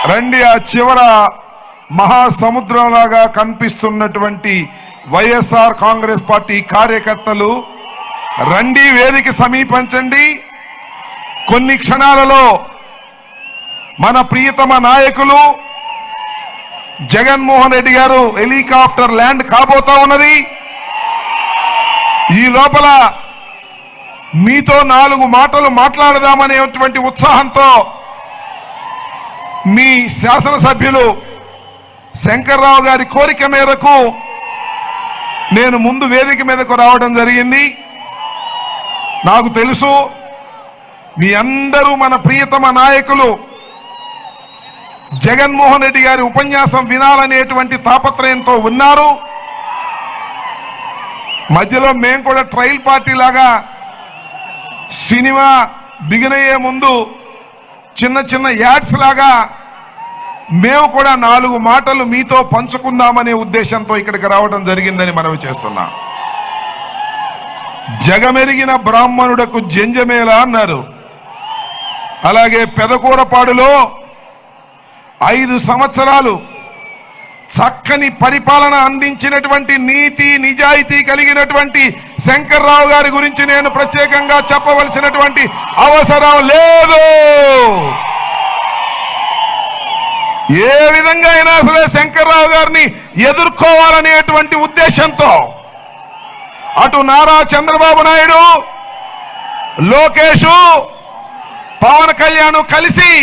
రండి, ఆ చివర మహాసముద్రంలాగా కనిపిస్తున్నటువంటి వైఎస్ఆర్ కాంగ్రెస్ పార్టీ కార్యకర్తలు రండి, వేదిక సమీపించండి. కొన్ని క్షణాలలో మన ప్రియతమ నాయకులు జగన్మోహన్ రెడ్డి గారు హెలికాప్టర్ ల్యాండ్ కాబోతా ఉన్నది. ఈ లోపల మీతో 4 మాటలు మాట్లాడదామనేటువంటి ఉత్సాహంతో మీ శాసనసభ్యులు శంకర్రావు గారి కోరిక మేరకు నేను ముందు వేదిక మీదకు రావడం జరిగింది. నాకు తెలుసు మీ అందరూ మన ప్రియతమ నాయకులు జగన్మోహన్ రెడ్డి గారి ఉపన్యాసం వినాలనేటువంటి తాపత్రయంతో ఉన్నారు. మధ్యలో మేము కూడా ట్రయల్ పార్టీ లాగా సినిమా బిగినయ్యే ముందు చిన్న చిన్న యాడ్స్ లాగా మేము కూడా 4 మాటలు మీతో పంచుకుందామనే ఉద్దేశంతో ఇక్కడికి రావడం జరిగిందని మనవి చేస్తున్నా. జగమెరిగిన బ్రాహ్మణుడకు జంజమేళ అన్నారు. అలాగే పెదకూరపాడులో 5 సంవత్సరాలు చక్కని పరిపాలన అందించినటువంటి నీతి నిజాయితీ కలిగినటువంటి శంకర్రావు గారి గురించి నేను ప్రత్యేకంగా చెప్పవలసినటువంటి అవసరం లేదు. ఏ విధంగా అయినా సరే శంకర్రావు గారిని ఎదుర్కోవాలనేటువంటి ఉద్దేశంతో అటు నారా చంద్రబాబు నాయుడు, లోకేష్, పవన్ కళ్యాణ్ కలిసి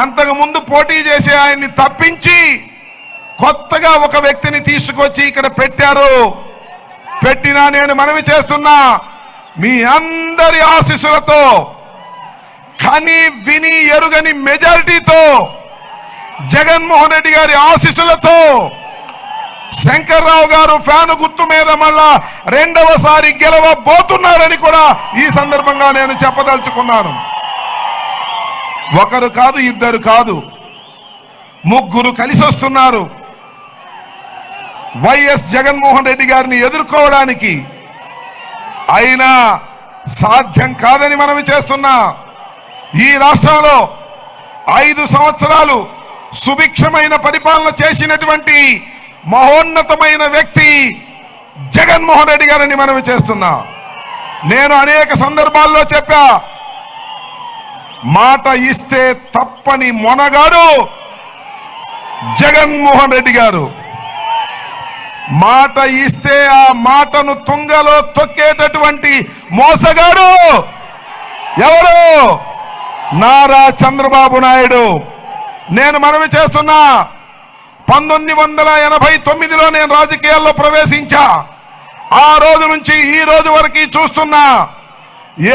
అంతకు ముందు పోటీ చేసే ఆయన్ని తప్పించి కొత్తగా ఒక వ్యక్తిని తీసుకొచ్చి ఇక్కడ పెట్టారు. పెట్టినా నేను మనవి చేస్తున్నా, మీ అందరి ఆశీస్సులతో కని విని ఎరుగని మెజారిటీతో జగన్మోహన్ రెడ్డి గారి ఆశీస్సులతో శంకర్రావు గారు ఫ్యాను గుర్తు మీద మళ్ళా 2వసారి గెలవబోతున్నారని కూడా ఈ సందర్భంగా నేను చెప్పదలుచుకున్నాను. ఒకరు కాదు, ఇద్దరు కాదు, 3 కలిసి వస్తున్నారు వైఎస్ జగన్మోహన్ రెడ్డి గారిని ఎదుర్కోవడానికి. అయినా సాధ్యం కాదని మనవి చేస్తున్నా. ఈ రాష్ట్రంలో 5 సంవత్సరాలు సుభిక్షమైన పరిపాలన చేసినటువంటి మహోన్నతమైన వ్యక్తి జగన్మోహన్ రెడ్డి గారిని మనవి చేస్తున్నా. నేను అనేక సందర్భాల్లో చెప్పా, మాట ఇస్తే తప్పని మొనగాడు జగన్మోహన్ రెడ్డి గారు. మాట ఇస్తే ఆ మాటను తుంగలో తొక్కేటటువంటి మోసగాడు ఎవరు? నారా చంద్రబాబు నాయుడు. నేను మనవి చేస్తున్నా, 1989లో నేను రాజకీయాల్లో ప్రవేశించా. ఆ రోజు నుంచి ఈ రోజు వరకు చూస్తున్నా,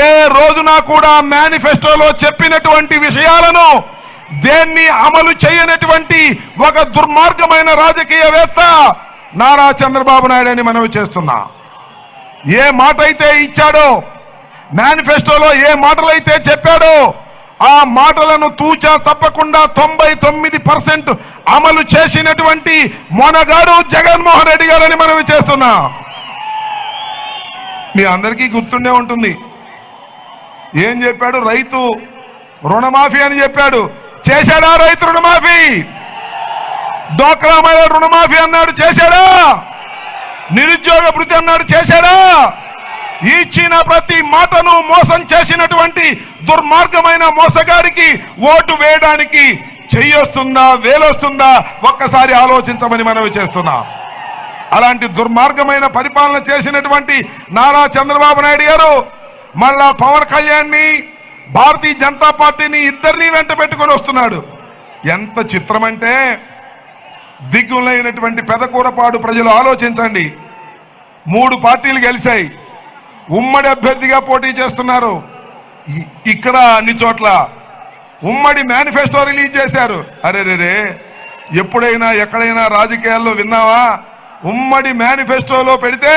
ఏ రోజున కూడా మేనిఫెస్టోలో చెప్పినటువంటి విషయాలను దేన్ని అమలు చేయనటువంటి ఒక దుర్మార్గమైన రాజకీయవేత్త నారా చంద్రబాబు నాయుడు అని మనవి చేస్తున్నా. ఏ మాట అయితే ఇచ్చాడో, మేనిఫెస్టోలో ఏ మాటలైతే చెప్పాడో ఆ మాటలను తూచా తప్పకుండా 99% అమలు చేసినటువంటి మొనగాడు జగన్మోహన్ రెడ్డి గారని మనవి చేస్తున్నా. మీ అందరికీ గుర్తుండే ఉంటుంది, ఏం చెప్పాడు? రైతు రుణమాఫీ అని చెప్పాడు. చేశాడా రైతు రుణమాఫీ? డ్వాక్రా మహిళ రుణమాఫీ అన్నాడు, చేశాడా? నిరుద్యోగ భృతి అన్నాడు, చేశాడా? ఇచ్చిన ప్రతి మాటను మోసం చేసినటువంటి దుర్మార్గమైన మోసగారికి ఓటు వేయడానికి చెయ్యొస్తుందా, వేలొస్తుందా ఒక్కసారి ఆలోచించమని మనవి చేస్తున్నా. అలాంటి దుర్మార్గమైన పరిపాలన చేసినటువంటి నారా చంద్రబాబు నాయుడు గారు మళ్ళా పవన్ కళ్యాణ్ని, భారతీయ జనతా పార్టీని ఇద్దరిని వెంట పెట్టుకొని వస్తున్నాడు. ఎంత చిత్రమంటే, దిగ్గులైనటువంటి పెదకూరపాడు ప్రజలు ఆలోచించండి. 3 పార్టీలు గెలిచాయి, ఉమ్మడి అభ్యర్థిగా పోటీ చేస్తున్నారు. ఇక్కడ అన్ని చోట్ల ఉమ్మడి మేనిఫెస్టో రిలీజ్ చేశారు. అరే, ఎప్పుడైనా ఎక్కడైనా రాజకీయాల్లో విన్నావా? ఉమ్మడి మేనిఫెస్టోలో పెడితే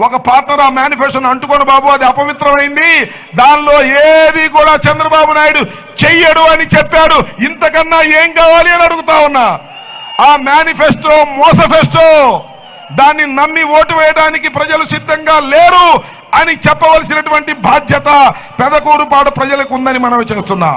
ఒక పార్ట్నర్ ఆ మేనిఫెస్టోను అంటుకొని బాబు అది అపవిత్రమైంది, దానిలో ఏది కూడా చంద్రబాబు నాయుడు చెయ్యడు అని చెప్పాడు. ఇంతకన్నా ఏం కావాలి అని అడుగుతా ఉన్నా. ఆ మేనిఫెస్టో మోసఫెస్టో, దాన్ని నమ్మి ఓటు వేయడానికి ప్రజలు సిద్ధంగా లేరు అని చెప్పవలసినటువంటి బాధ్యత పెదకూరుపాడు ప్రజలకు ఉందని మనవి చేస్తున్నా.